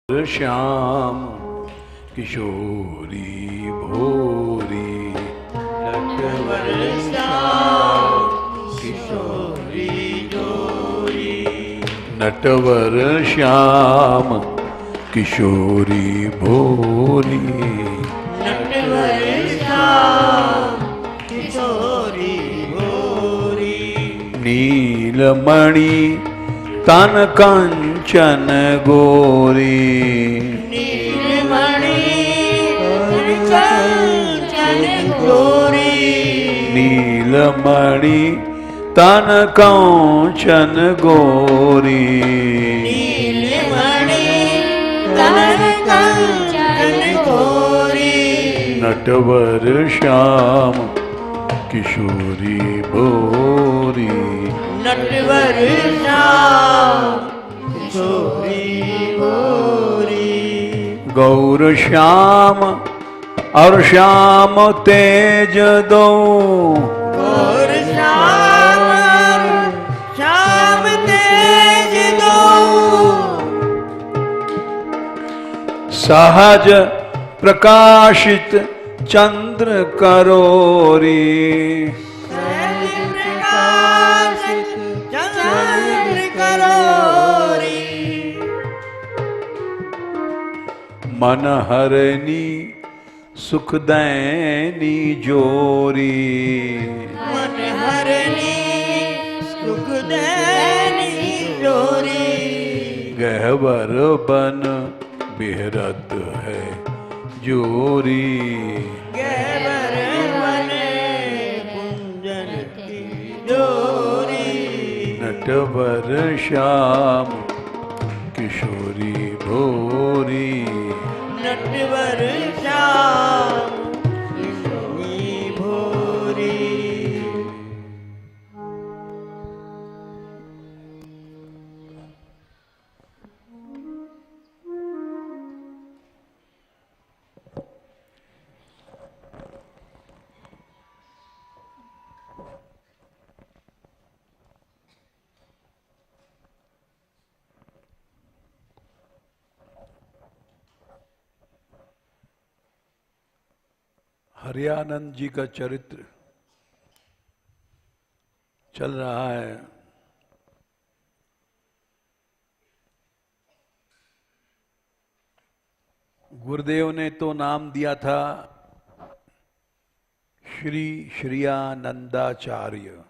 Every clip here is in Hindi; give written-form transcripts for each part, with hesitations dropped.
श्याम किशोरी भोरी नटवर श्याम किशोरी जोरी। नटवर श्याम किशोरी भोरी नटवर श्याम किशोरी भोरी। नीलमणि तन कंचन गोरी नीलमणि कंचन गोरी। नीलमणि तन कंचन गोरी नीलमणि तन कंचन गोरी। नटवर श्याम किशोरी भोरी नटवर श्याम किशोरी भोरी। गौर श्याम और श्याम तेज दो गौर श्याम श्याम तेज दो। सहज प्रकाशित चंद्र करोरी प्रकाशित चंद्र करोरी। मन हरनी सुखदैनी जोरी मन हरनी सुखदैनी जोरी। गहवर बन बेहरत है जोरी गहवर बने कुंजन की जोरी। नटवर श्याम किशोरी भोरी नटवर श्याम किशोरी भोरी। हरियानंद जी का चरित्र चल रहा है। गुरुदेव ने तो नाम दिया था श्री श्रियानंदाचार्य,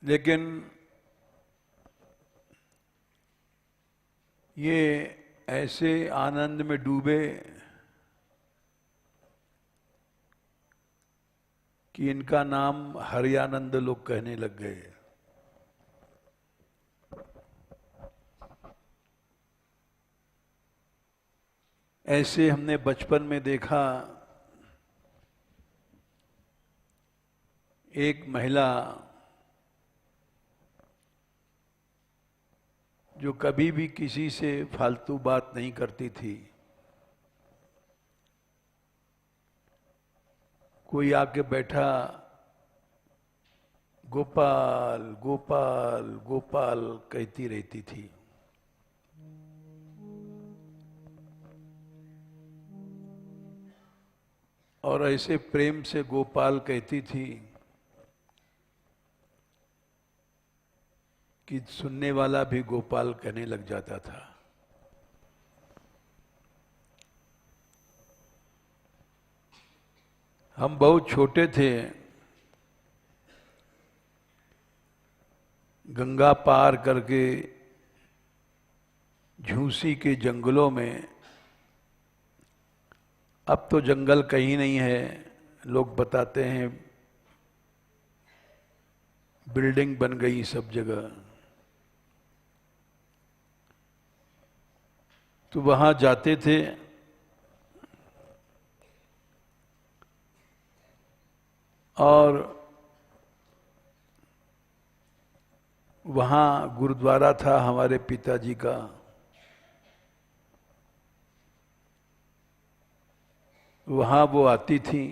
लेकिन ये ऐसे आनंद में डूबे कि इनका नाम हरियानंद लोग कहने लग गए। ऐसे हमने बचपन में देखा, एक महिला जो कभी भी किसी से फालतू बात नहीं करती थी, कोई आके बैठा, गोपाल गोपाल गोपाल कहती रहती थी। और ऐसे प्रेम से गोपाल कहती थी कि सुनने वाला भी गोपाल कहने लग जाता था। हम बहुत छोटे थे, गंगा पार करके झूसी के जंगलों में, अब तो जंगल कहीं नहीं है, लोग बताते हैं बिल्डिंग बन गई सब जगह, तो वहां जाते थे और वहां गुरुद्वारा था हमारे पिताजी का। वहां वो आती थी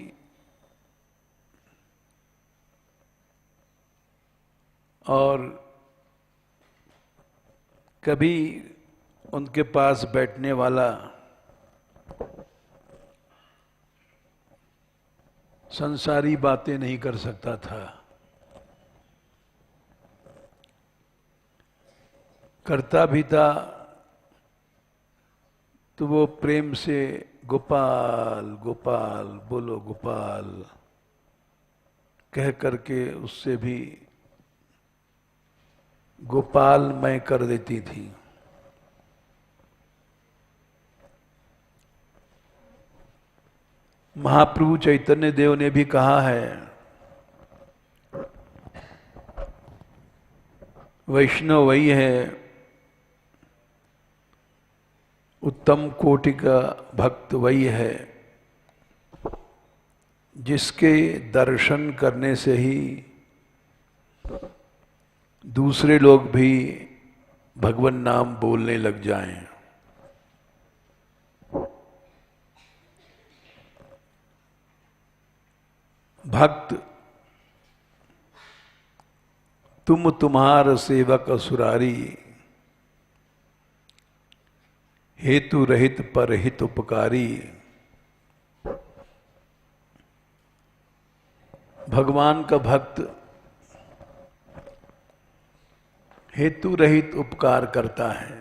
और कभी उनके पास बैठने वाला संसारी बातें नहीं कर सकता था, करता भी था तो वो प्रेम से गोपाल गोपाल बोलो गोपाल कह करके उससे भी गोपालमय कर देती थी। महाप्रभु चैतन्य देव ने भी कहा है, वैष्णव वही है उत्तम कोटि का भक्त, वही है जिसके दर्शन करने से ही दूसरे लोग भी भगवान नाम बोलने लग जाएं। भक्त तुम तुम्हार सेवक असुरारी, हेतु रहित पर हित उपकारी। भगवान का भक्त हेतु रहित उपकार करता है,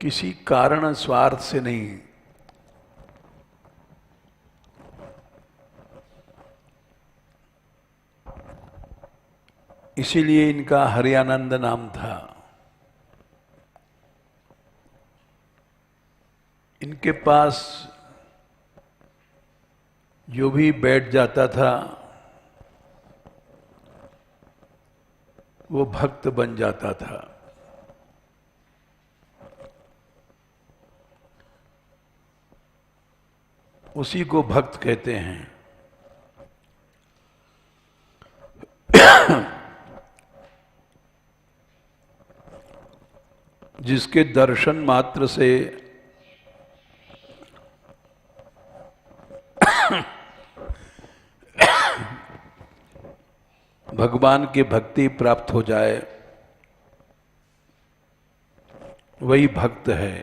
किसी कारण स्वार्थ से नहीं। इसीलिए इनका हरियानंद नाम था। इनके पास जो भी बैठ जाता था वो भक्त बन जाता था। उसी को भक्त कहते हैं। जिसके दर्शन मात्र से भगवान की भक्ति प्राप्त हो जाए वही भक्त है।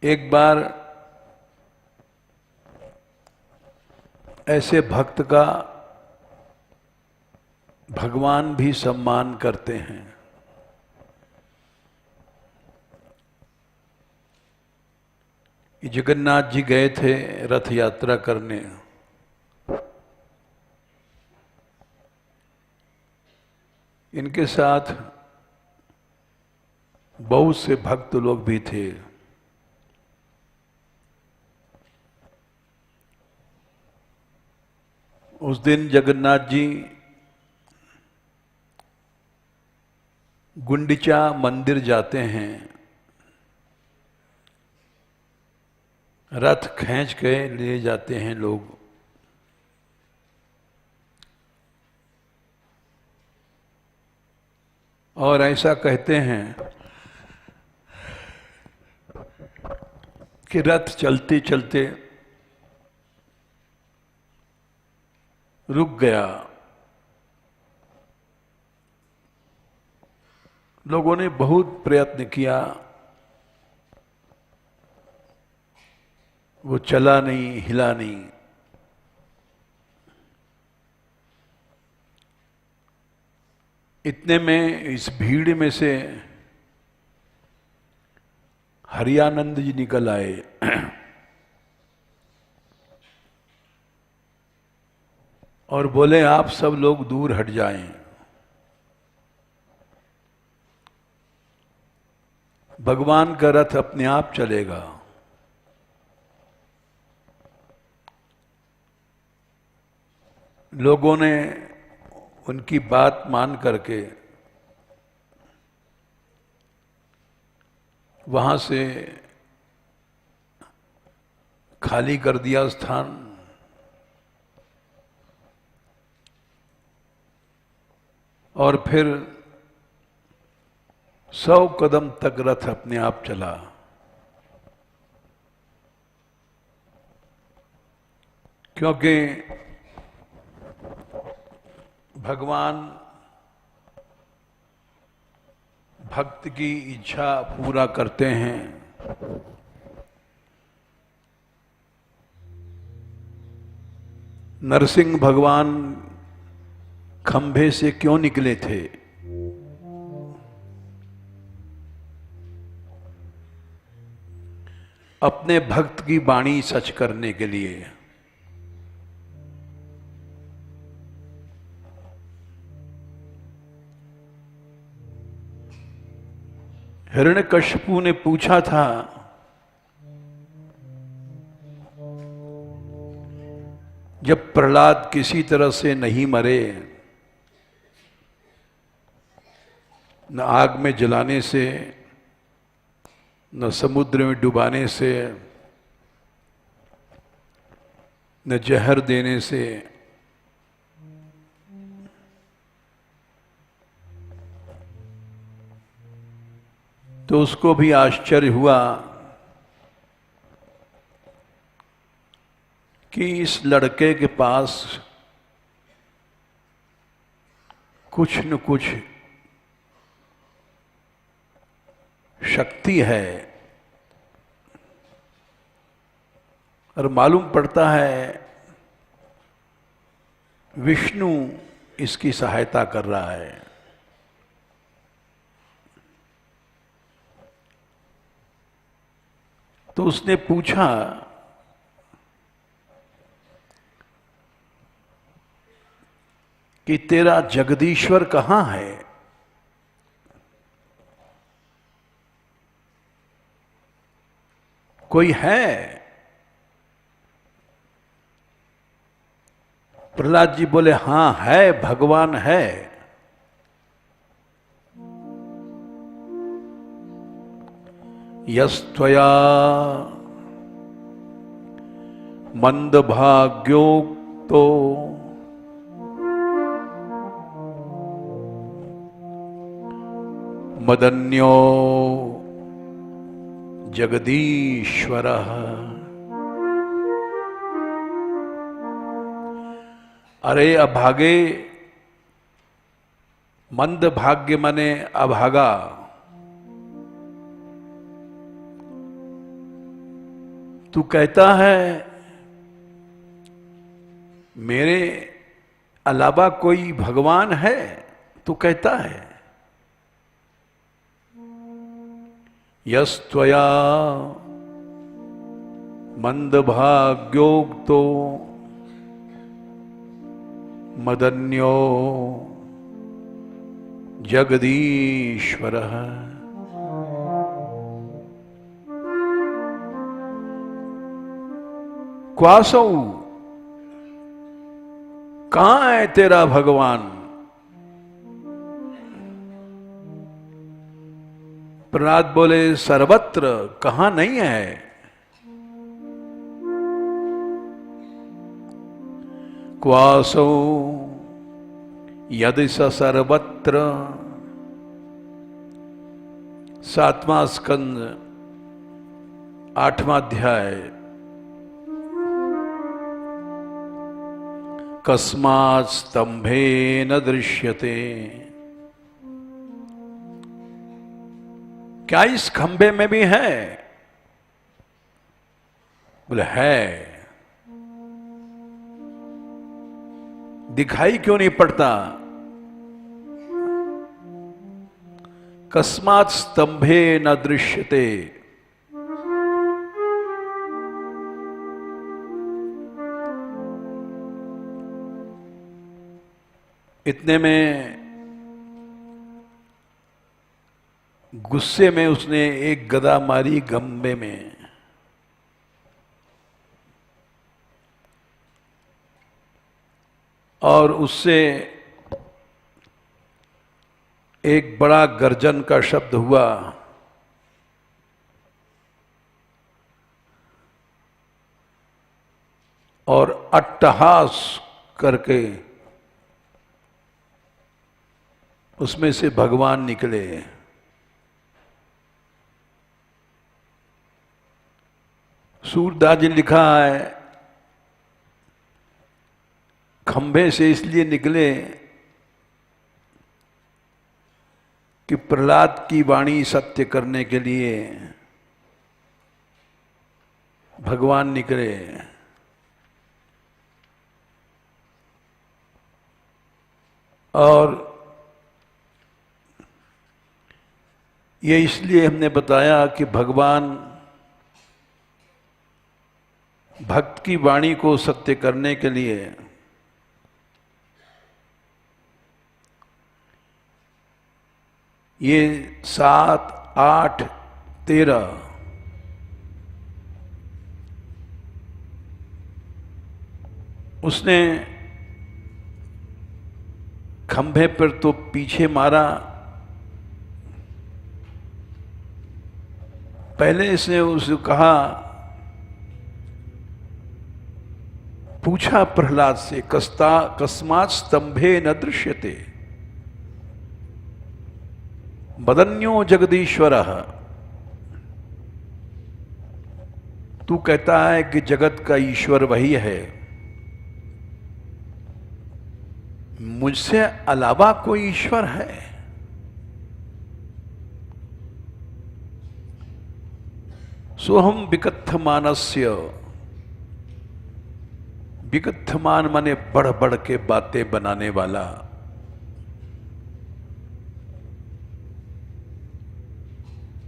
एक बार ऐसे भक्त का भगवान भी सम्मान करते हैं। जगन्नाथ जी गए थे रथ यात्रा करने। इनके साथ बहुत से भक्त लोग भी थे। उस दिन जगन्नाथ जी गुंडिचा मंदिर जाते हैं, रथ खींच के ले जाते हैं लोग। और ऐसा कहते हैं कि रथ चलते चलते रुक गया। लोगों ने बहुत प्रयत्न किया, वो चला नहीं, हिला नहीं। इतने में इस भीड़ में से हरियानंद जी निकल आए। और बोले आप सब लोग दूर हट जाएं, भगवान का रथ अपने आप चलेगा। लोगों ने उनकी बात मान करके वहां से खाली कर दिया स्थान। और फिर 100 कदम तक रथ अपने आप चला। क्योंकि भगवान भक्त की इच्छा पूरा करते हैं। नरसिंह भगवान खंभे से क्यों निकले थे? अपने भक्त की वाणी सच करने के लिए। हिरण्यकशिपु ने पूछा था, जब प्रहलाद किसी तरह से नहीं मरे, न आग में जलाने से, न समुद्र में डुबाने से, न जहर देने से, तो उसको भी आश्चर्य हुआ कि इस लड़के के पास कुछ न कुछ शक्ति है। और मालूम पड़ता है विष्णु इसकी सहायता कर रहा है। तो उसने पूछा कि तेरा जगदीश्वर कहां है? कोई है? प्रहलाद जी बोले, हां है, भगवान है। यस्त्वया मंदभाग्योक्तो मदन्यो जगदीश्वरः। अरे अभागे, मंद भाग्य मने अभागा। तू कहता है मेरे अलावा कोई भगवान है? तू कहता है यस्त्वया मंदभाग्योक्तो मदन्यो जगदीश्वरः। क्वासौ, कहां है तेरा भगवान? प्रहलाद बोले, सर्वत्र, कहां नहीं है। क्वासौ यदि स सर्वत्र। 7वां स्कंद 8वां अध्याय। कस्मात् स्तंभेन दृश्यते। क्या इस खंबे में भी है? बोले है। दिखाई क्यों नहीं पड़ता? कस्मात् स्तंभे न दृश्यते। इतने में गुस्से में उसने एक गदा मारी खंबे में। और उससे एक बड़ा गर्जन का शब्द हुआ। और अट्टहास करके उसमें से भगवान निकले। सूरदास जी लिखा है खंभे से इसलिए निकले कि प्रहलाद की वाणी सत्य करने के लिए भगवान निकले। और ये इसलिए हमने बताया कि भगवान भक्त की वाणी को सत्य करने के लिए ये 7, 8, 13 उसने खंभे पर तो पीछे मारा, पहले इसने उससे कहा, पूछा प्रहलाद से, कस्मात् स्तंभे न दृश्यते बदन्यो जगदीश्वरः। तू कहता है कि जगत का ईश्वर वही है, मुझसे अलावा कोई ईश्वर है? सोहम विकथमानस्य, विकथमान माने बढ़ बढ़ के बातें बनाने वाला।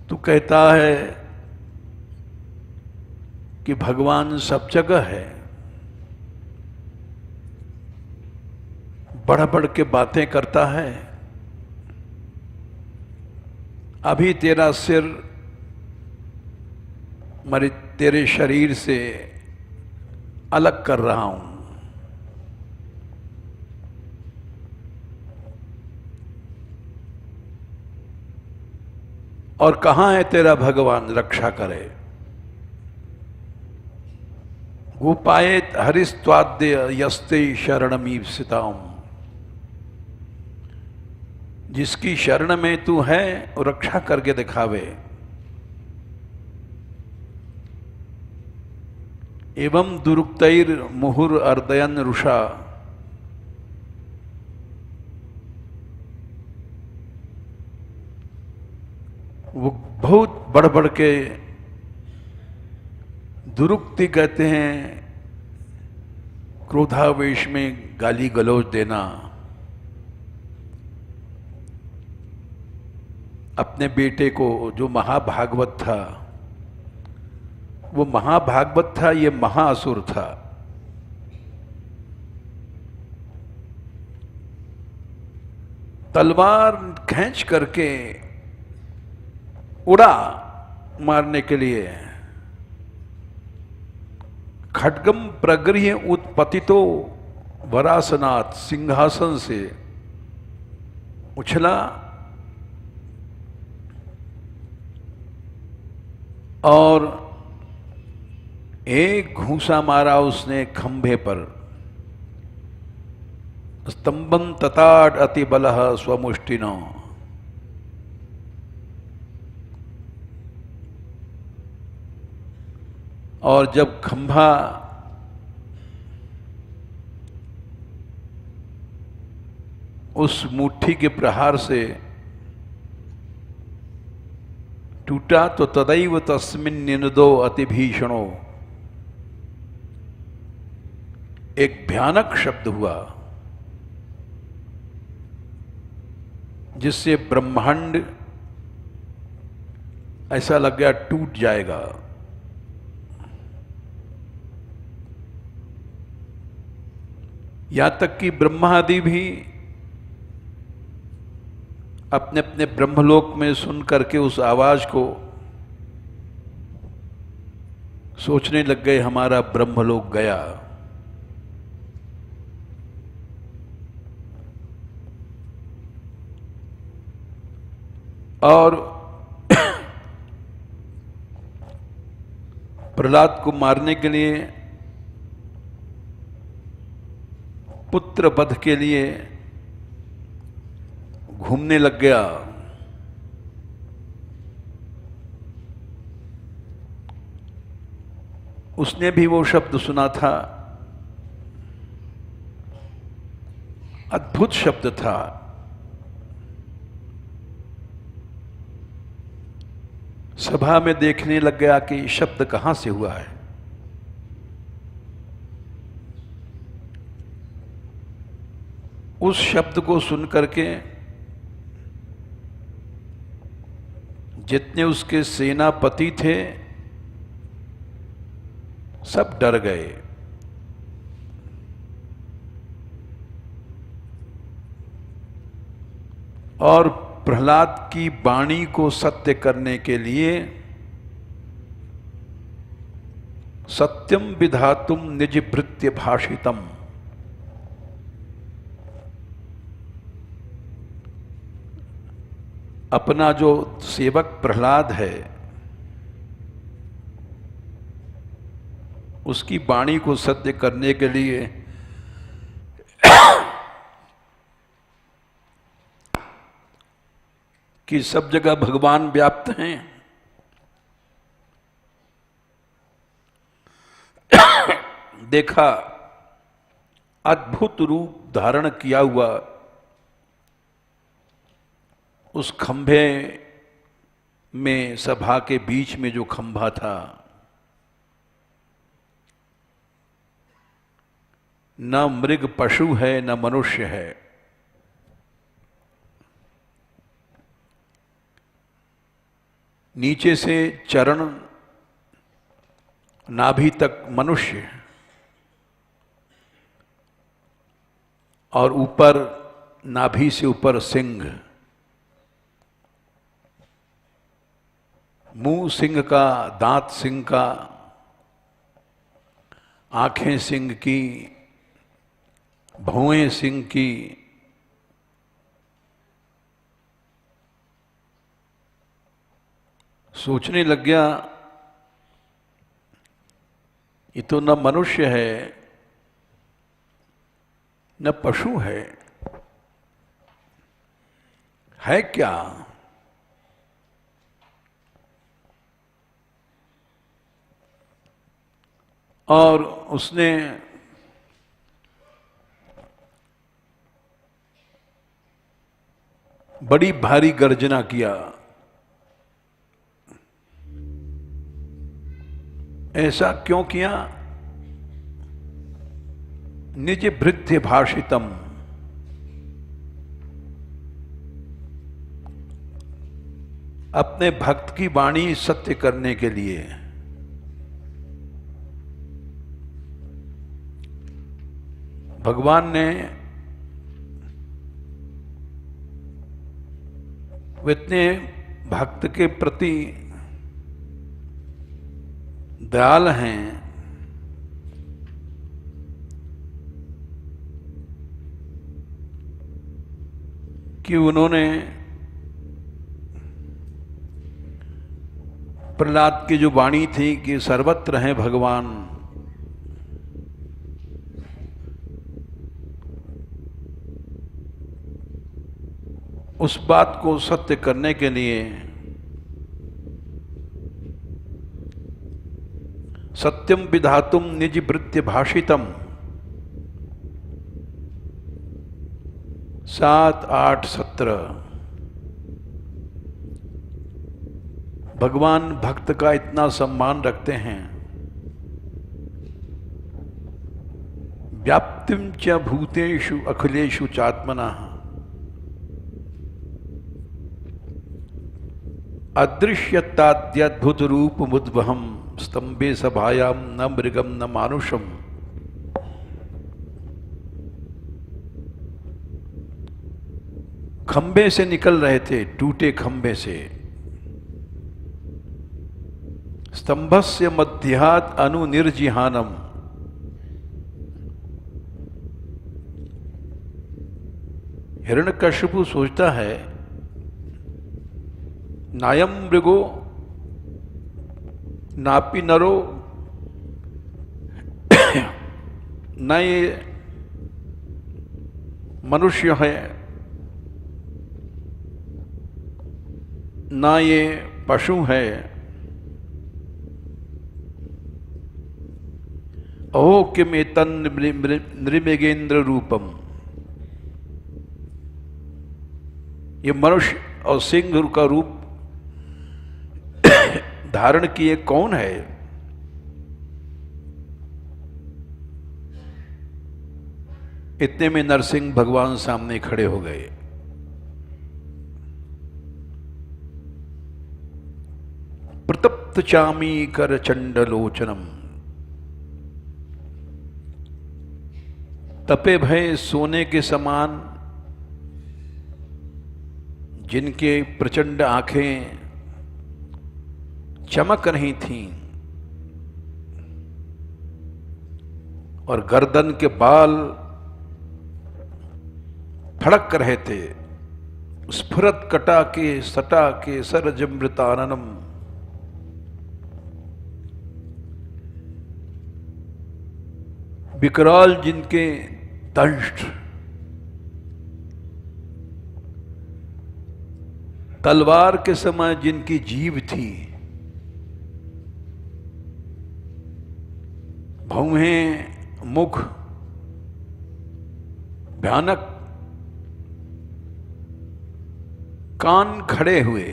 तू कहता है कि भगवान सब जगह है, बढ़ बढ़ के बातें करता है। अभी तेरा सिर मेरे तेरे शरीर से अलग कर रहा हूं, और कहां है तेरा भगवान रक्षा करे? गोपायेत हरिस्त्वाद्य यस्ते शरणमीप्सिताम्। जिसकी शरण में तू है वो रक्षा करके दिखावे। एवं दुरुक्तैर मुहुर अर्दयन रुषा, वो बहुत बढ़ बढ़ के दुरुक्ति कहते हैं, क्रोधावेश में गाली गलौज देना। अपने बेटे को, जो महाभागवत था, वो महाभागवत था, ये महाअसुर था। तलवार खींच करके उड़ा मारने के लिए, खड्गम प्रगृह्य उत्पतितो वरासनाथ, सिंहासन से उछला और एक घूंसा मारा उसने खंभे पर। स्तंभं तताड़ अति बलः स्वमुष्टिनो। और जब खंभा उस मुट्ठी के प्रहार से टूटा तो तदैव तस्मिन् निनदो अति भीषणो, एक भयानक शब्द हुआ जिससे ब्रह्मांड ऐसा लग गया टूट जाएगा। यहां तक कि ब्रह्मा आदि भी अपने अपने ब्रह्मलोक में सुन करके उस आवाज को सोचने लग गए, हमारा ब्रह्मलोक गया। और प्रहलाद को मारने के लिए, पुत्र वध के लिए घूमने लग गया। उसने भी वो शब्द सुना था, अद्भुत शब्द था। सभा में देखने लग गया कि शब्द कहां से हुआ है। उस शब्द को सुन करके जितने उसके सेनापति थे सब डर गए। और प्रहलाद की वाणी को सत्य करने के लिए सत्यम विधातुम निज भृत्य भाषितम, अपना जो सेवक प्रहलाद है उसकी वाणी को सत्य करने के लिए कि सब जगह भगवान व्याप्त हैं, देखा अद्भुत रूप धारण किया हुआ उस खंभे में, सभा के बीच में जो खंभा था, न मृग पशु है न मनुष्य है, नीचे से चरण नाभि तक मनुष्य और ऊपर नाभि से ऊपर सिंह, मुंह सिंह का, दांत सिंह का, आंखें सिंह की, भौएं सिंह की, सोचने लग गया ये तो न मनुष्य है न पशु है क्या? और उसने बड़ी भारी गर्जना किया। ऐसा क्यों किया? निज भृत्य भाषितम, अपने भक्त की वाणी सत्य करने के लिए। भगवान ने इतने भक्त के प्रति दयाल हैं कि उन्होंने प्रहलाद की जो वाणी थी कि सर्वत्र हैं भगवान, उस बात को सत्य करने के लिए सत्यम विधातुम निज भृत्य भाषितम 7, 8, 17 भगवान भक्त का इतना सम्मान रखते हैं। व्याप्तिम च भूतेषु अखिलेषु चात्मना अदृश्यताद्यद्भुत रूप मुद्वहम स्तंभे सभायाम न मृगम न मानुषम। खंबे से निकल रहे थे, टूटे खंबे से। स्तंभस्य मध्यात् अनुनिर्जिहानम, हिरण्यकशिपु सोचता है नायम मृगो नापि नरो, न ये मनुष्य है न ये पशु है। अहो किम एतन् नृमृगेन्द्र रूपम, ये मनुष्य और सिंह का रूप धारण किए कौन है? इतने में नरसिंह भगवान सामने खड़े हो गए। प्रतप्त चामी कर चंडलोचनम, तपे भय सोने के समान जिनके प्रचंड आंखें चमक रही थीं और गर्दन के बाल फड़क रहे थे, स्फुरत कटा के सटा के सरजमृताननम, विकराल जिनके दंष्ट, तलवार के समय जिनकी जीभ थी, भौहें, मुख भयानक, कान खड़े हुए।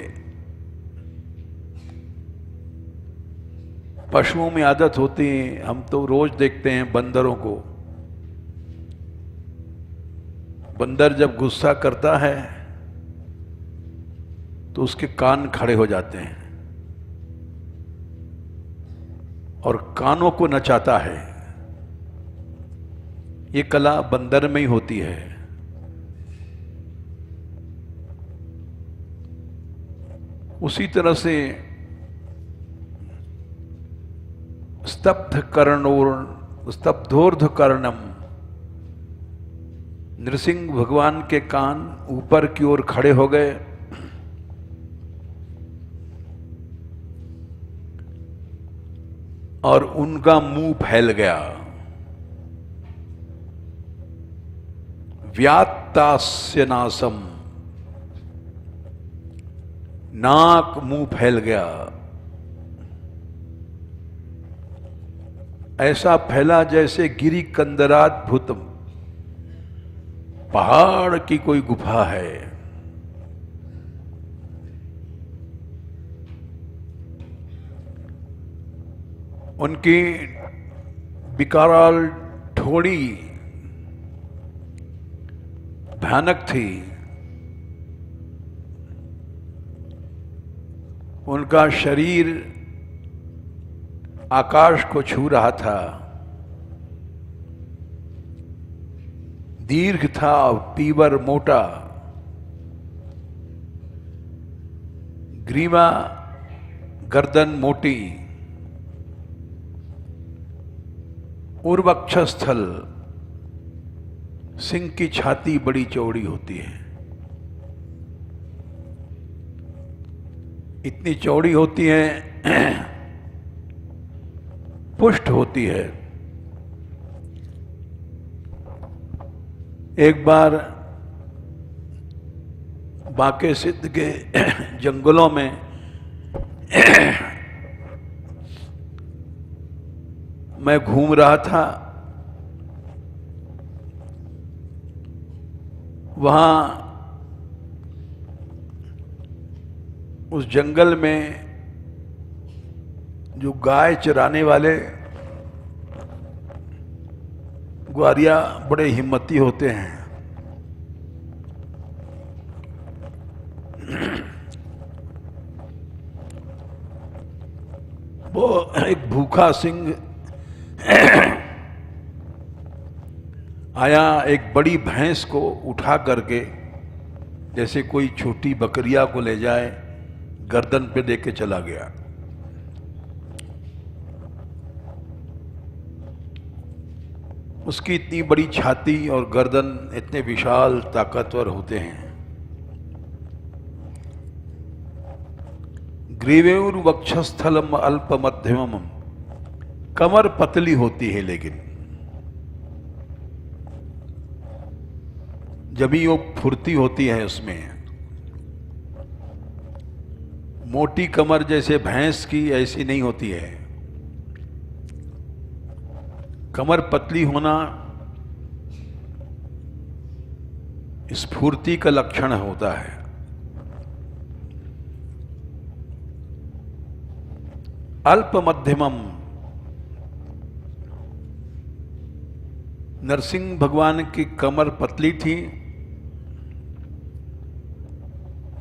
पशुओं में आदत होती है, हम तो रोज देखते हैं बंदरों को, बंदर जब गुस्सा करता है तो उसके कान खड़े हो जाते हैं और कानों को नचाता है। ये कला बंदर में ही होती है। उसी तरह से स्तब्धोर्ध कर्णम, नृसिंह भगवान के कान ऊपर की ओर खड़े हो गए और उनका मुंह फैल गया। व्यात्तास्य नासम, नाक मुंह फैल गया, ऐसा फैला जैसे गिरी कंदराद्भुतम, पहाड़ की कोई गुफा है। उनकी विकराल ठोड़ी भयानक थी, उनका शरीर आकाश को छू रहा था, दीर्घ था, पीवर मोटा, ग्रीवा गर्दन मोटी, उर्वक्षस्थल, सिंह की छाती बड़ी चौड़ी होती है, इतनी चौड़ी होती है, पुष्ट होती है। एक बार बांके सिद्ध के जंगलों में मैं घूम रहा था, वहां उस जंगल में जो गाय चराने वाले ग्वारिया बड़े हिम्मती होते हैं, वो एक भूखा सिंह आया, एक बड़ी भैंस को उठा करके, जैसे कोई छोटी बकरिया को ले जाए, गर्दन पे लेके चला गया। उसकी इतनी बड़ी छाती और गर्दन इतने विशाल ताकतवर होते हैं। ग्रीवेउर वक्षस्थलम अल्प मध्यमम, कमर पतली होती है, लेकिन जभी वो फुर्ती होती है उसमें, मोटी कमर जैसे भैंस की ऐसी नहीं होती है। कमर पतली होना स्फूर्ति का लक्षण होता है। अल्प मध्यमम। नरसिंह भगवान की कमर पतली थी।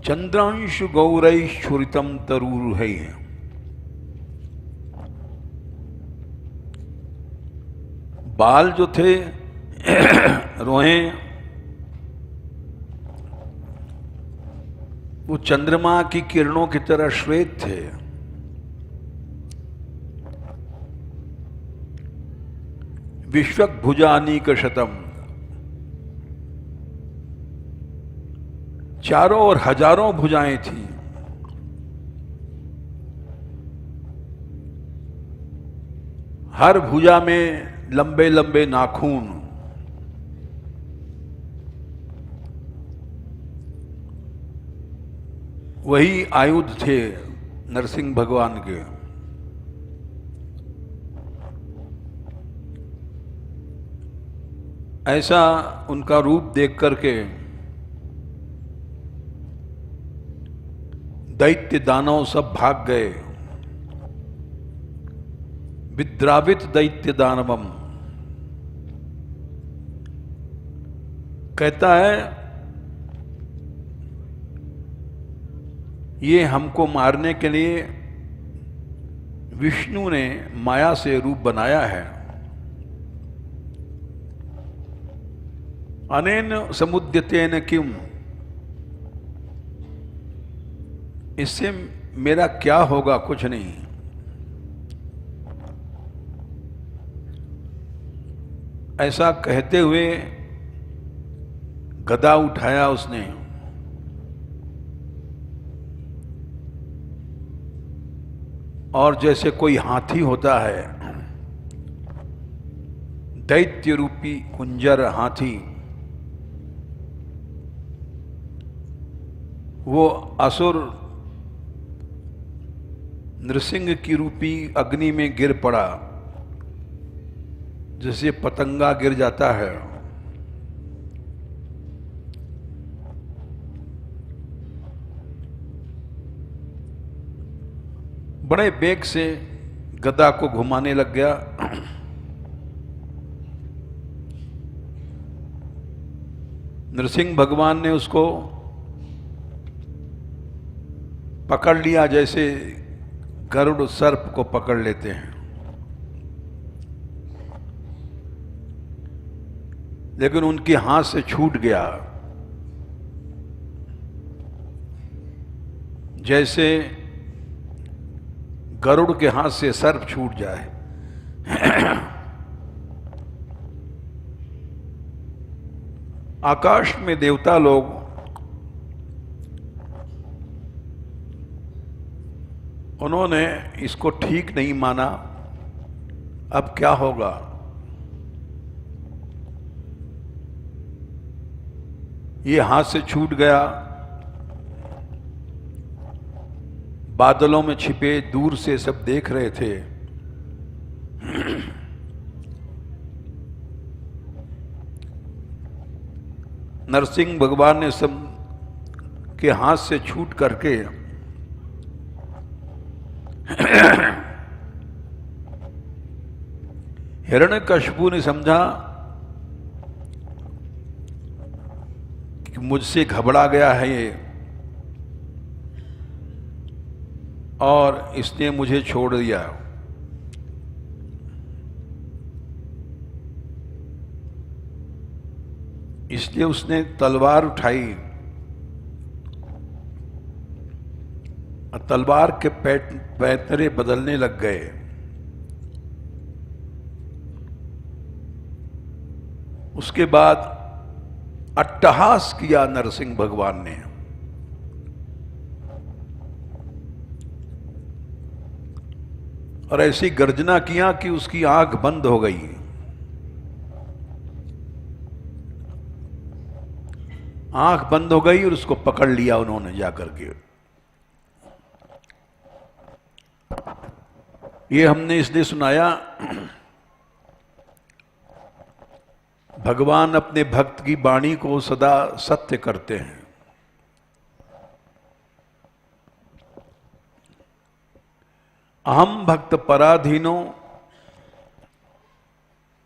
चंद्रांशु गौरई छुरितम तरूर है। बाल जो थे रोहें, वो चंद्रमा की किरणों की तरह श्वेत थे। विश्वक भुजानीक शतम, चारों ओर हजारों भुजाएं थी। हर भुजा में लंबे लंबे नाखून। वही आयुध थे नरसिंह भगवान के। ऐसा उनका रूप देख करके दैत्य दानव सब भाग गए। विद्रावित दैत्य दानवम। कहता है ये हमको मारने के लिए विष्णु ने माया से रूप बनाया है। अनेन समुद्यतेन किम, इससे मेरा क्या होगा, कुछ नहीं। ऐसा कहते हुए गदा उठाया उसने और जैसे कोई हाथी होता है, दैत्य रूपी कुंजर हाथी, वो असुर नृसिंह की रूपी अग्नि में गिर पड़ा, जैसे पतंगा गिर जाता है। बड़े बेग से गदा को घुमाने लग गया। नरसिंह भगवान ने उसको पकड़ लिया, जैसे गरुड़ सर्प को पकड़ लेते हैं। लेकिन उनके हाथ से छूट गया, जैसे गरुड़ के हाथ से सर्प छूट जाए। आकाश में देवता लोग उन्होंने इसको ठीक नहीं माना। अब क्या होगा? ये हाथ से छूट गया। बादलों में छिपे दूर से सब देख रहे थे। नरसिंह भगवान ने सब के हाथ से छूट करके हिरण्यकशिपु ने समझा कि मुझसे घबरा गया है ये और इसने मुझे छोड़ दिया। इसलिए उसने तलवार उठाई। तलवार के पैतरे बदलने लग गए। उसके बाद अट्टहास किया नरसिंह भगवान ने। और ऐसी गर्जना किया कि उसकी आंख बंद हो गई। आंख बंद हो गई और उसको पकड़ लिया उन्होंने जाकर के। ये हमने इसलिए सुनाया, भगवान अपने भक्त की वाणी को सदा सत्य करते हैं। अहम भक्त पराधीनो,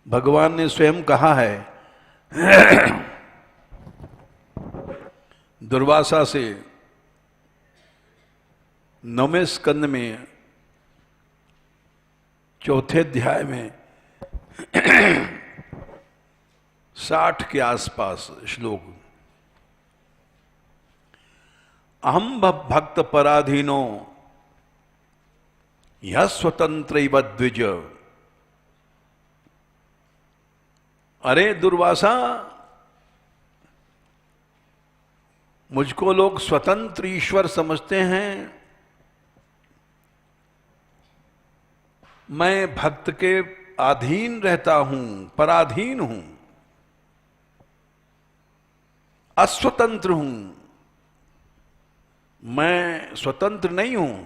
भगवान ने स्वयं कहा है दुर्वासा से 9वें स्कंद में 4थे अध्याय में 60 के आसपास श्लोक। अहम भक्त पराधीनो यह स्वतंत्र द्विज। अरे दुर्वासा, मुझको लोग स्वतंत्र ईश्वर समझते हैं, मैं भक्त के अधीन रहता हूं, पराधीन हूं, अस्वतंत्र हूं, मैं स्वतंत्र नहीं हूं।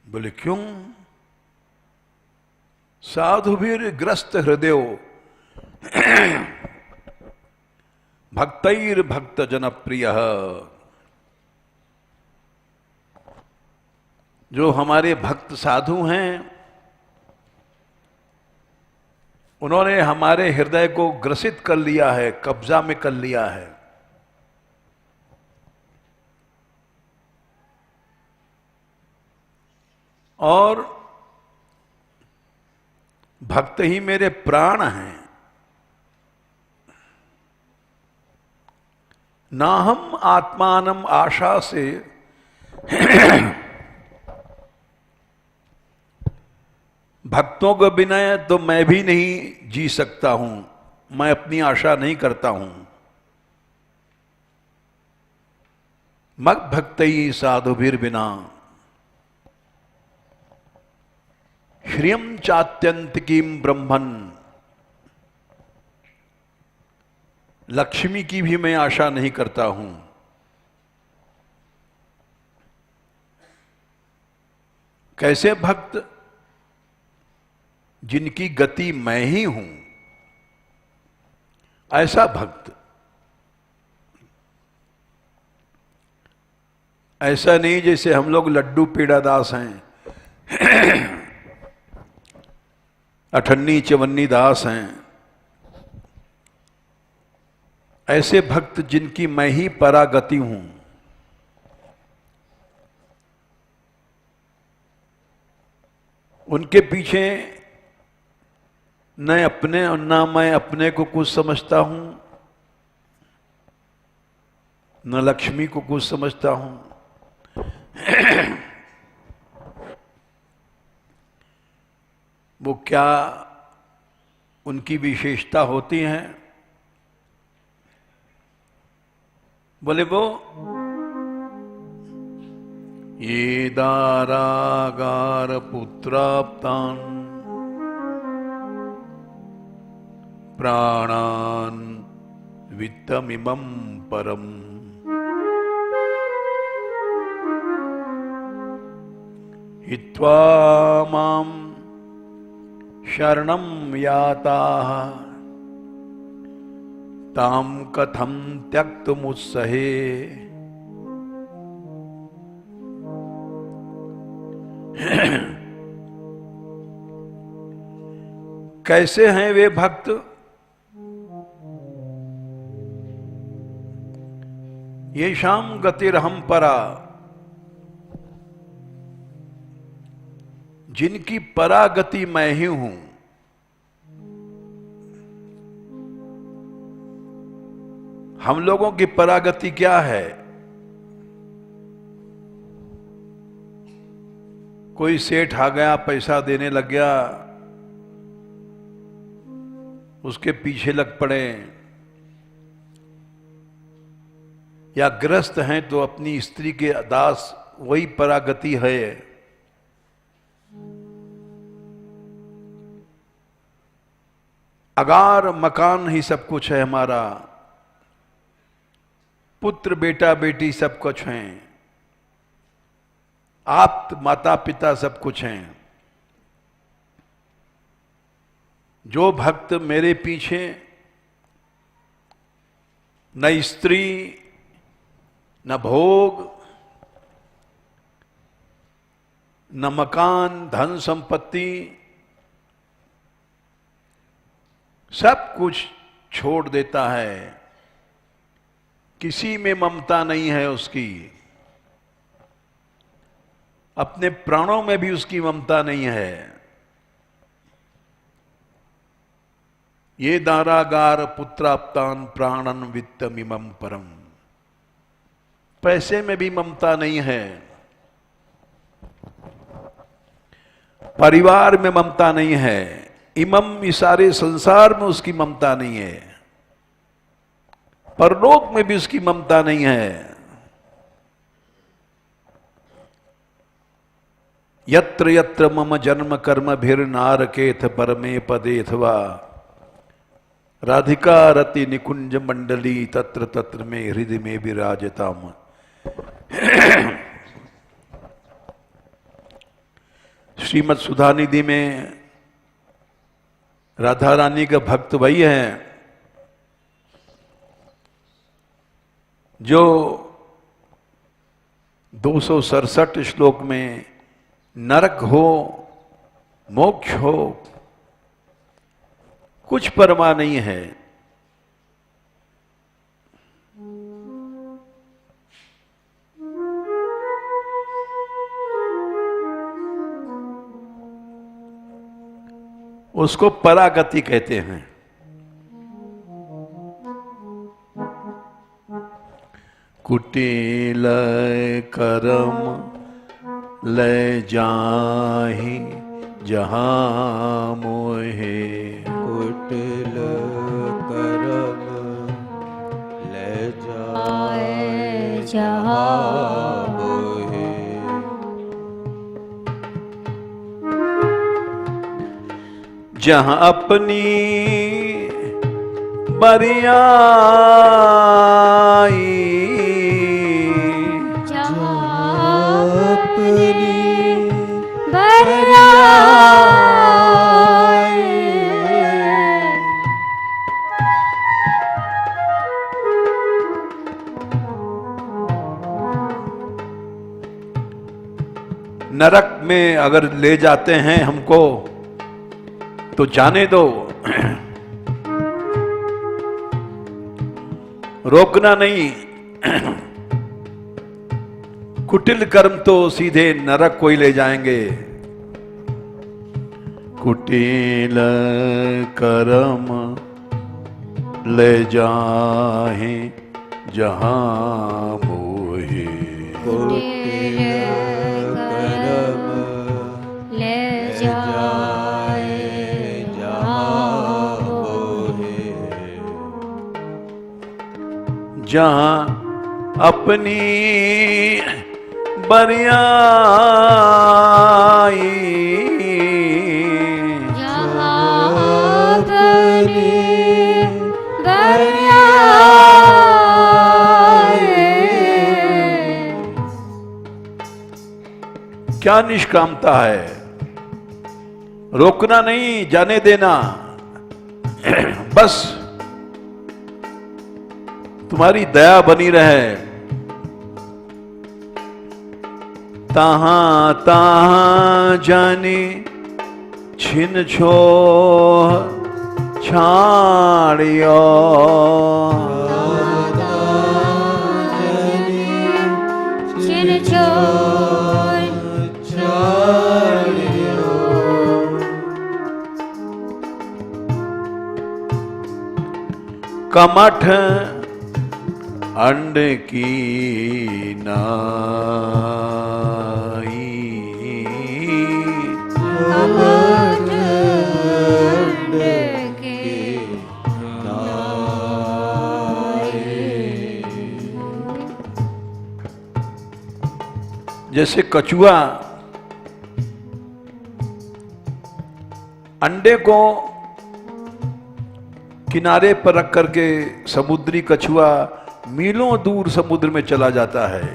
बोले क्यों? साधुभिर ग्रस्त हृदयो भक्तैर भक्त जनप्रिय। जो हमारे भक्त साधु हैं, उन्होंने हमारे हृदय को ग्रसित कर लिया है, कब्जा में कर लिया है। और भक्त ही मेरे प्राण हैं। ना हम आत्मानम आशा से भक्तों को बिना तो मैं भी नहीं जी सकता हूं, मैं अपनी आशा नहीं करता हूं। मग भक्तई साधुभिर बिना श्रियम चात्यंतिकीम ब्रह्मन। लक्ष्मी की भी मैं आशा नहीं करता हूं। कैसे भक्त? जिनकी गति मैं ही हूं, ऐसा भक्त। ऐसा नहीं जैसे हम लोग लड्डू पेड़ा दास हैं, अठन्नी चवन्नी दास हैं। ऐसे भक्त जिनकी मैं ही परागति हूं। उनके पीछे न अपने और न मैं अपने को कुछ समझता हूं, न लक्ष्मी को कुछ समझता हूं। वो क्या उनकी विशेषता होती है? बोले वो ये दारागार पुत्राप्तान प्राणान वित्तमिमं परम। हित्वा मां शरणं याताः ताम कथम त्यक्तुमुत्सहे। कैसे हैं वे भक्त? ये शाम गतिरहम परा, जिनकी परागति मैं ही हूं। हम लोगों की परागति क्या है? कोई सेठ आ गया, पैसा देने लग गया, उसके पीछे लग पड़े, या ग्रस्त हैं तो अपनी स्त्री के दास, वही परागति है। अगार मकान ही सब कुछ है हमारा, पुत्र बेटा बेटी सब कुछ हैं, आप्त माता पिता सब कुछ हैं। जो भक्त मेरे पीछे न स्त्री न भोग न मकान, धन संपत्ति, सब कुछ छोड़ देता है। किसी में ममता नहीं है उसकी, अपने प्राणों में भी उसकी ममता नहीं है। ये दारागार पुत्राप्तान प्राणन वित्तमिमं परम। पैसे में भी ममता नहीं है, परिवार में ममता नहीं है, इमम इस सारे संसार में उसकी ममता नहीं है, परलोक में भी उसकी ममता नहीं है। यत्र यत्र मम जन्म कर्म भिर नारकेथ परमे पदेथवा राधिका रति निकुंज मंडली तत्र तत्र में हृदय में विराजताम। श्रीमद् सुधानिधि में राधा रानी का भक्त वही है जो 267 श्लोक में नरक हो, मोक्ष हो, कुछ परवाह नहीं है। उसको परागति कहते हैं। कुटिल करम ले जाहि जहां मोहे। कुटिल करम ले जाए जहाँ मोहे। जहां अपनी बरियाई, नरक में अगर ले जाते हैं हमको तो जाने दो, रोकना नहीं। कुटिल कर्म तो सीधे नरक को ही ले जाएंगे। कुटिल कर्म ले जाहे जहां मोहे। कुटिल करम ले जाए जहाँ मोहे। जहां अपनी बरियाई, क्या निष्कामता है। रोकना नहीं, जाने देना। बस तुम्हारी दया बनी रहे। ताहां ताहां जाने छिन छो छाड़ियो। कमठ अंड की नाई। कमठ अंड की नाई। जैसे कछुआ अंडे को किनारे पर रख करके समुद्री कछुआ मीलों दूर समुद्र में चला जाता है।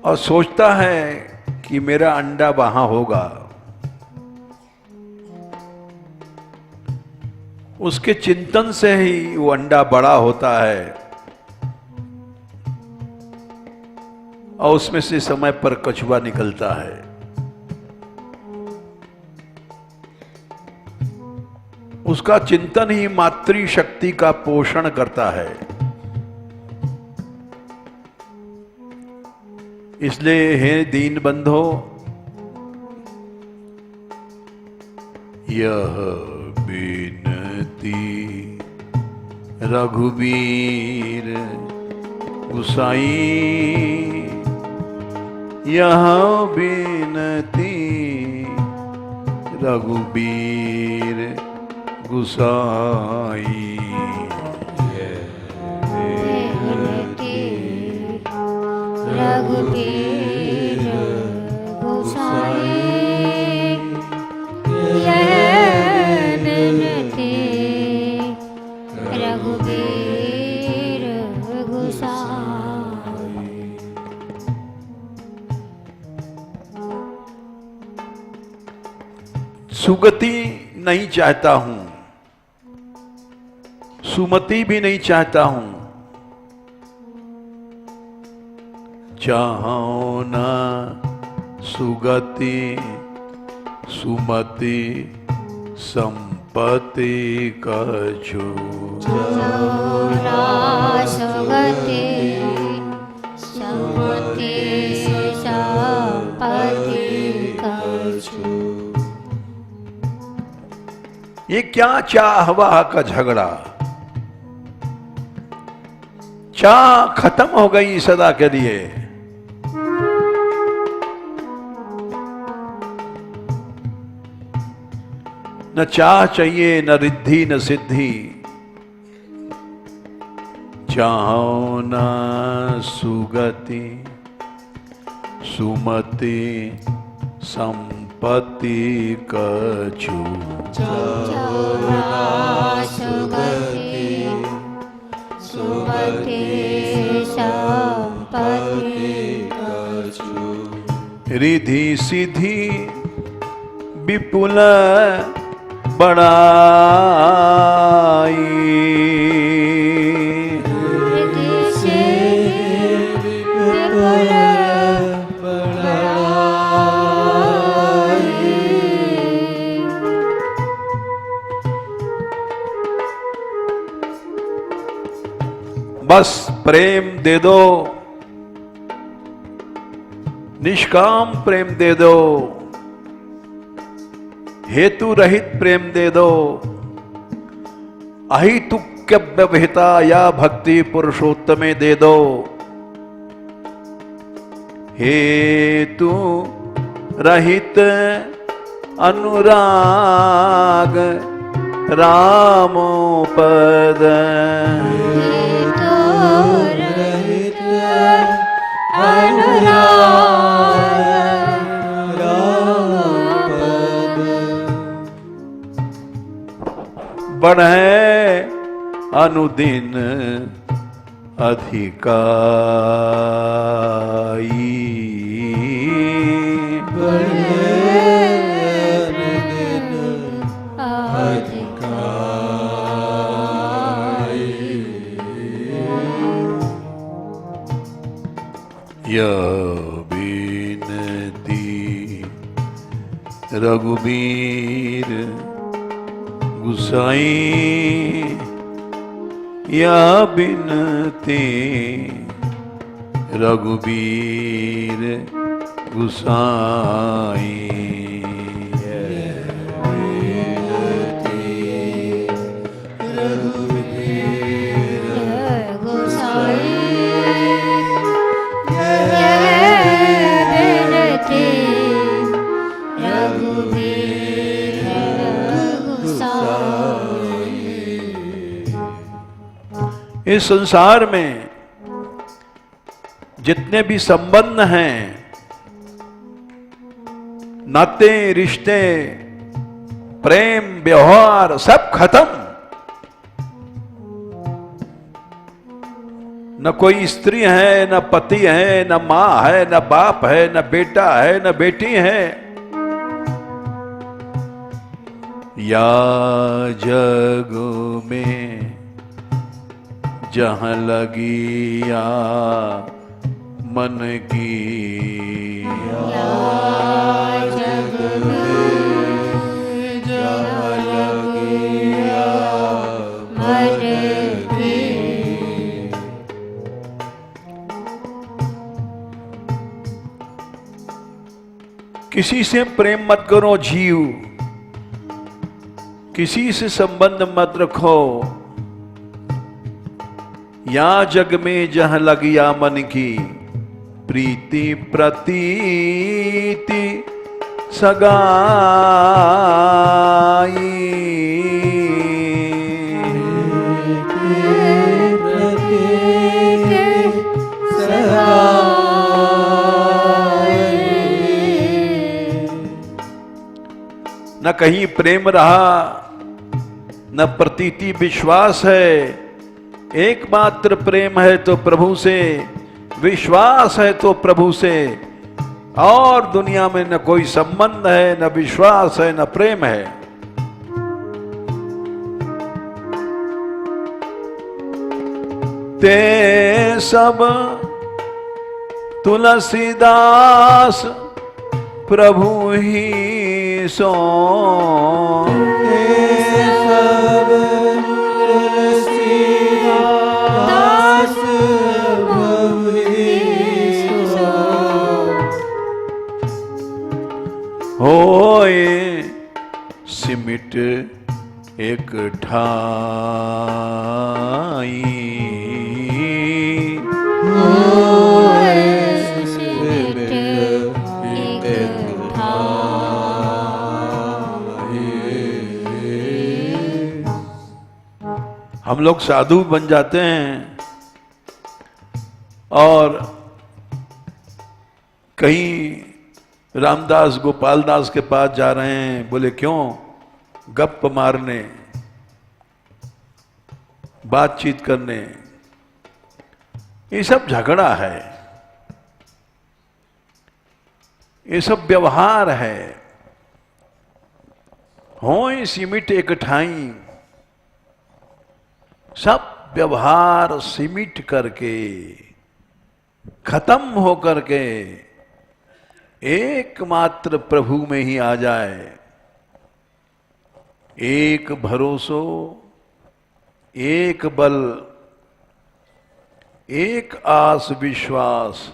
और सोचता है कि मेरा अंडा वहां होगा। उसके चिंतन से ही वो अंडा बड़ा होता है। और उसमें से समय पर कछुआ निकलता है। उसका चिंतन ही मातृशक्ति का पोषण करता है। इसलिए हे दीन बंधो, यह बिनती रघुवीर गुसाई, यह बिनती रघुवीर गुसाई। रघुवीर गुसाई, यह बिनती रघुवीर गुसाई। सुगति नहीं चाहता हूं, सुमति भी नहीं चाहता हूं, चाहो न सुगति सुमति संपत्ति कछु। सुगति सुमति संपत्ति कछु। ये क्या चाह का झगड़ा, चाह खत्म हो गई सदा के लिए। न चाह चाहिए न रिद्धि न सिद्धि, चाहो न सुगति सुमति संपत्ति कछु। सुगति सुमति संपत्ति कछु। रिधि सिद्धि विपुल बड़ाई, रिधि सिद्धि विपुल बड़ाई। बस प्रेम दे दो, निष्काम प्रेम दे दो, हेतु रहित प्रेम दे दो, अहितुक्य व्यवहिता या भक्ति पुरुषोत्तमे दे दो। हेतु रहित अनुराग रामोपद, हेतु रहित अनुराग रामपद। बढ़े अनुदिन अधिकाई, बढ़े अनुदिन अधिकाई। यह बिनती रघुवीर गुसाई, या बिनती रघुवीर गुसाई। इस संसार में जितने भी संबंध हैं, नाते रिश्ते प्रेम व्यवहार सब खत्म। न कोई स्त्री है, न पति है, न मां है, न बाप है, न बेटा है, न बेटी है। या जग में जहां लगिया मन की जग में जहाँ लगिया मन की। किसी से प्रेम मत करो जीव, किसी से संबंध मत रखो, या जग में जहां लगिया मन की। प्रीति प्रतीति सगाई, न कहीं प्रेम रहा न प्रतीति विश्वास है। एकमात्र प्रेम है तो प्रभु से, विश्वास है तो प्रभु से, और दुनिया में न कोई संबंध है, न विश्वास है, न प्रेम है। ते सब तुलसीदास प्रभु ही सो, सब तुलसीदास प्रभु ही सो। होए सिमिट एक ठाई। हम लोग साधु बन जाते हैं और कहीं रामदास गोपालदास के पास जा रहे हैं, बोले क्यों? गप मारने, बातचीत करने। ये सब झगड़ा है, ये सब व्यवहार है। हो सिमिट एक ठाई, सब व्यवहार सिमिट करके, खत्म हो करके एकमात्र प्रभु में ही आ जाए। एक भरोसो, एक बल, एक आस विश्वास,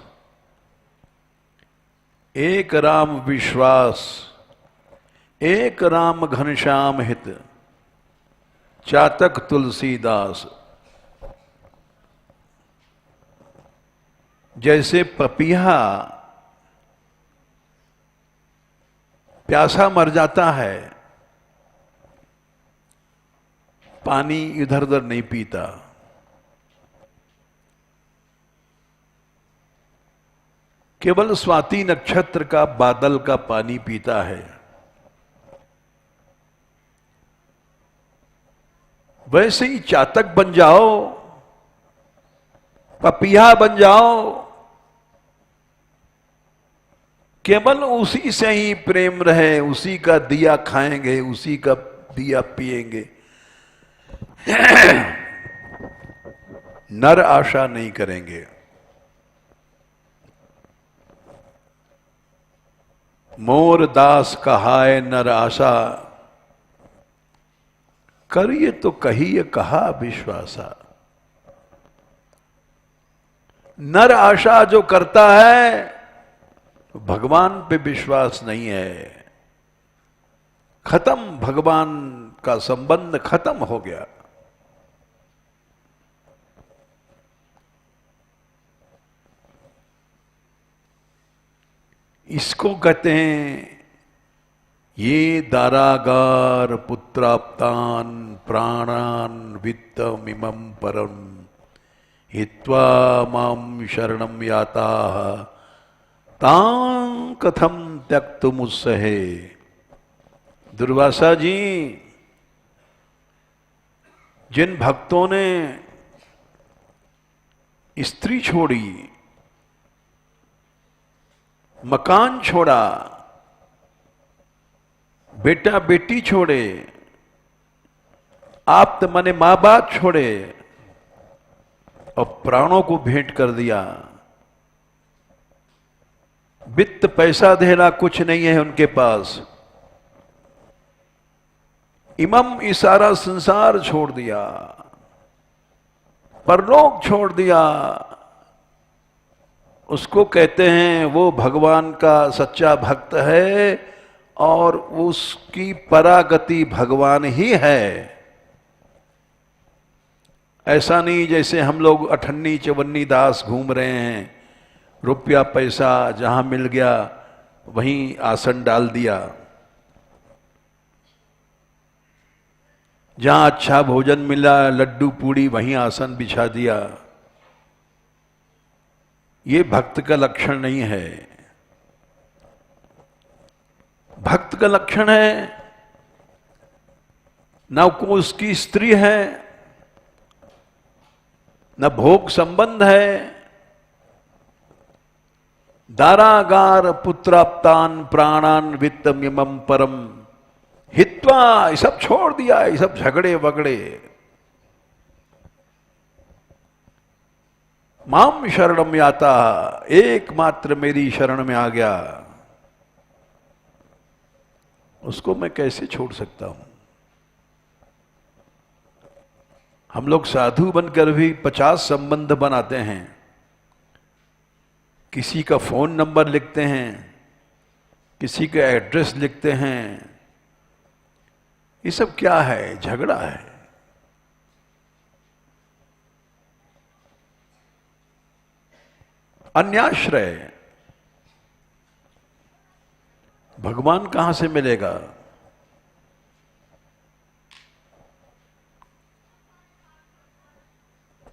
एक राम विश्वास, एक राम घनश्याम हित, चातक तुलसीदास। जैसे पपीहा प्यासा मर जाता है, पानी इधर उधर नहीं पीता, केवल स्वाति नक्षत्र का बादल का पानी पीता है। वैसे ही चातक बन जाओ, पपीहा बन जाओ, केवल उसी से ही प्रेम रहे, उसी का दिया खाएंगे, उसी का दिया पिएंगे। नर आशा नहीं करेंगे। मोर दास कहाए नर आशा, करिए तो कहिए कहा विश्वासा। नर आशा जो करता है भगवान पे विश्वास नहीं है। खत्म, भगवान का संबंध खत्म हो गया। इसको कहते हैं ये दारागार पुत्राप्तान प्राणान वित्तमिमं परम हित्वा मां शरणं याताः तां कथम त्यक्तुमुस्सहे। दुर्वासा जी, जिन भक्तों ने स्त्री छोड़ी, मकान छोड़ा, बेटा बेटी छोड़े, आप्त माने मां बाप छोड़े और प्राणों को भेंट कर दिया, वित्त पैसा देना कुछ नहीं है उनके पास। इमाम ये सारा संसार छोड़ दिया, परलोक छोड़ दिया, उसको कहते हैं वो भगवान का सच्चा भक्त है और उसकी परागति भगवान ही है। ऐसा नहीं जैसे हम लोग अठन्नी चवन्नी दास घूम रहे हैं, रुपया पैसा जहां मिल गया वहीं आसन डाल दिया, जहां अच्छा भोजन मिला लड्डू पूड़ी वहीं आसन बिछा दिया। ये भक्त का लक्षण नहीं है। भक्त का लक्षण है न को उसकी स्त्री है, न भोग संबंध है, दारागार पुत्राप्तान प्राणान वित्तमिमं परम हित्वा, ये सब छोड़ दिया, ये सब झगड़े वगड़े। माम शरणम याता, एकमात्र मेरी शरण में आ गया, उसको मैं कैसे छोड़ सकता हूं। हम लोग साधु बनकर भी 50 संबंध बनाते हैं, किसी का फोन नंबर लिखते हैं, किसी का एड्रेस लिखते हैं। ये सब क्या है? झगड़ा है। अन्याश्रय, भगवान कहां से मिलेगा?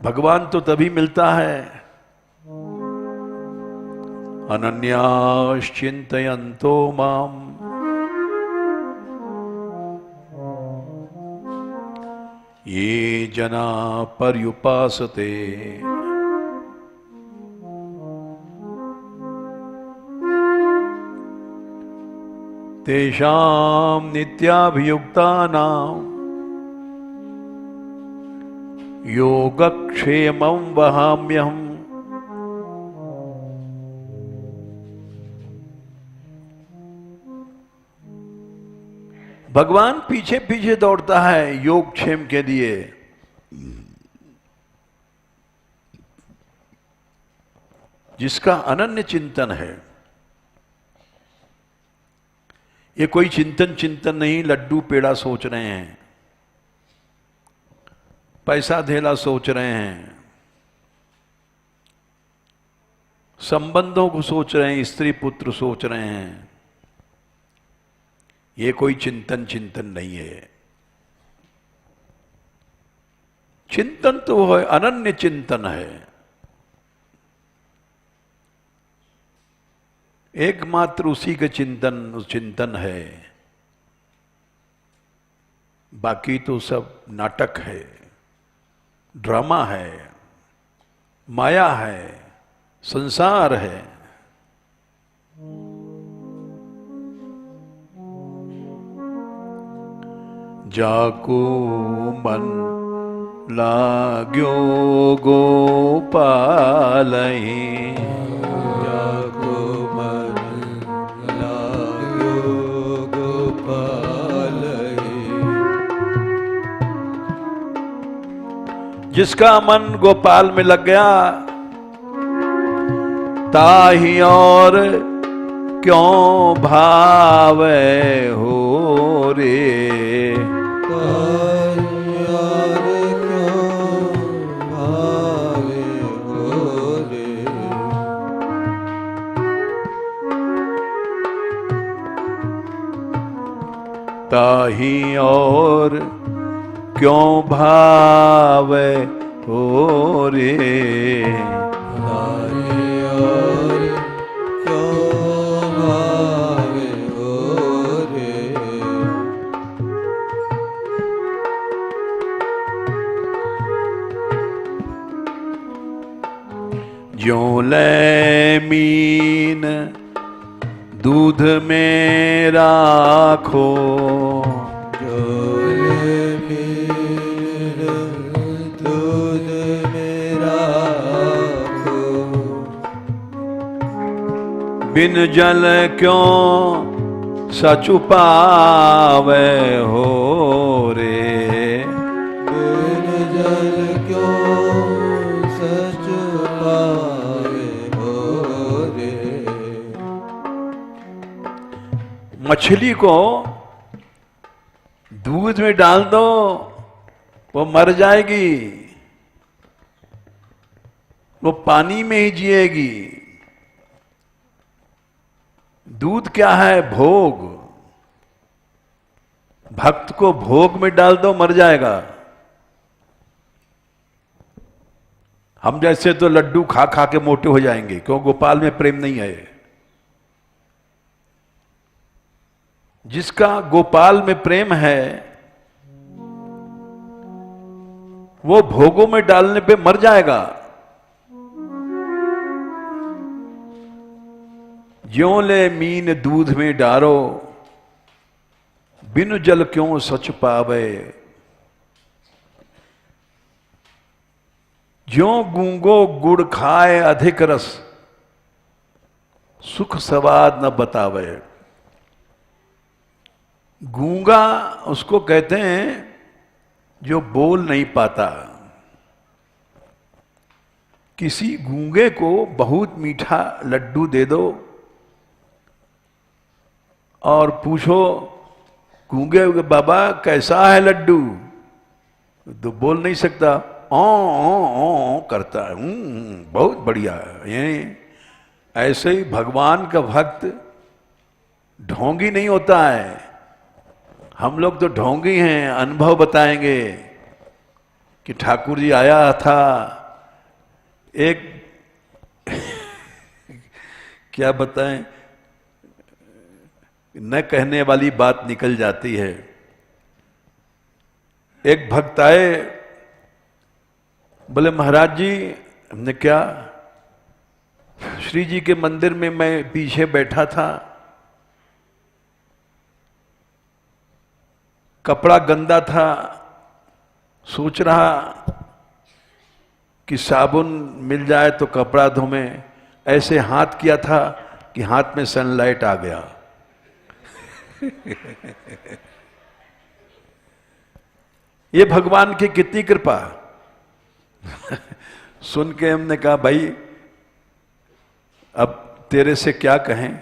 भगवान तो तभी मिलता है अनन्याश्चिन्तयन्तो माम ये जना पर्युपासते तेषां नित्याभियुक्तानां योगक्षेमं वहाम्यहम्। भगवान पीछे पीछे दौड़ता है योगक्षेम के लिए। जिसका अनन्य चिंतन है, ये कोई चिंतन नहीं लड्डू पेड़ा सोच रहे हैं, पैसा धेला सोच रहे हैं, संबंधों को सोच रहे हैं, स्त्री पुत्र सोच रहे हैं। ये कोई चिंतन नहीं है। चिंतन तो वो है, अनन्य चिंतन है। एकमात्र उसी का चिंतन है, बाकी तो सब नाटक है, ड्रामा है, माया है, संसार है। जाको मन लाग्यो गोपालहि, जाको मन लाग्यो गोपालहि। जिसका मन गोपाल में लग गया, ताहि और क्यों भावे हो रे। ताहि और क्यों भावे हो रे। ताहि और क्यों भावे हो रे। ज्यों ले मीन दूध में राखो, जो मीन दूध में राखो। बिन जल क्यों सचु पावे हो रे। बिन जल क्यों सच पावे हो रे। मछली को दूध में डाल दो वो मर जाएगी, वो पानी में ही जिएगी। दूध क्या है? भोग। भक्त को भोग में डाल दो मर जाएगा। हम जैसे तो लड्डू खा खा के मोटे हो जाएंगे, क्यों? गोपाल में प्रेम नहीं है। जिसका गोपाल में प्रेम है वो भोगों में डालने पे मर जाएगा। ज्यों ले मीन दूध में डारो, बिनु जल क्यों सच पावे। ज्यों गूंगो गुड़ खाए अधिक रस, सुख स्वाद न बतावे। गूंगा उसको कहते हैं जो बोल नहीं पाता। किसी गूंगे को बहुत मीठा लड्डू दे दो और पूछो गूंगे बाबा कैसा है लड्डू, तो बोल नहीं सकता। ओ करता है, बहुत बढ़िया है। ये ऐसे ही भगवान का भक्त ढोंगी नहीं होता है। हम लोग तो ढोंगी हैं, अनुभव बताएंगे कि ठाकुर जी आया था, एक क्या बताएं, न कहने वाली बात निकल जाती है। एक भक्त आए, बोले महाराज जी, हमने क्या, श्री जी के मंदिर में मैं पीछे बैठा था, कपड़ा गंदा था, सोच रहा कि साबुन मिल जाए तो कपड़ा धोमें, ऐसे हाथ किया था कि हाथ में सनलाइट आ गया। ये भगवान की कितनी कृपा। सुन के हमने कहा भाई अब तेरे से क्या कहें।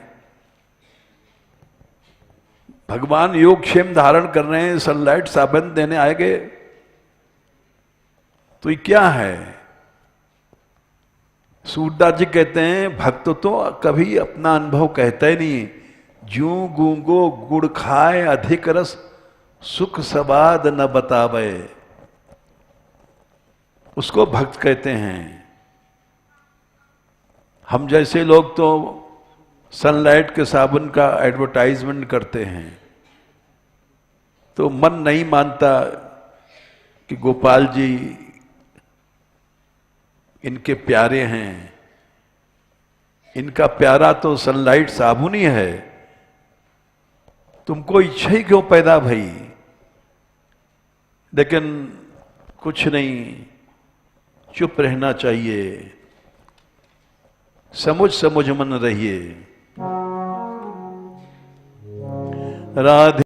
भगवान योगक्षेम धारण कर रहे हैं, सनलाइट साबुन देने आएंगे तो ये क्या है। सूरदास जी कहते हैं भक्त तो कभी अपना अनुभव कहता ही नहीं। ज्यों गूंगो गुड़ खाए अधिक रस, सुख स्वाद न बतावे, उसको भक्त कहते हैं। हम जैसे लोग तो सनलाइट के साबुन का एडवर्टाइजमेंट करते हैं, तो मन नहीं मानता कि गोपाल जी इनके प्यारे हैं। इनका प्यारा तो सनलाइट साबुन ही है। तुमको इच्छा ही क्यों पैदा भई। लेकिन कुछ नहीं, चुप रहना चाहिए, समुझ समुझ मन रहिए। राधे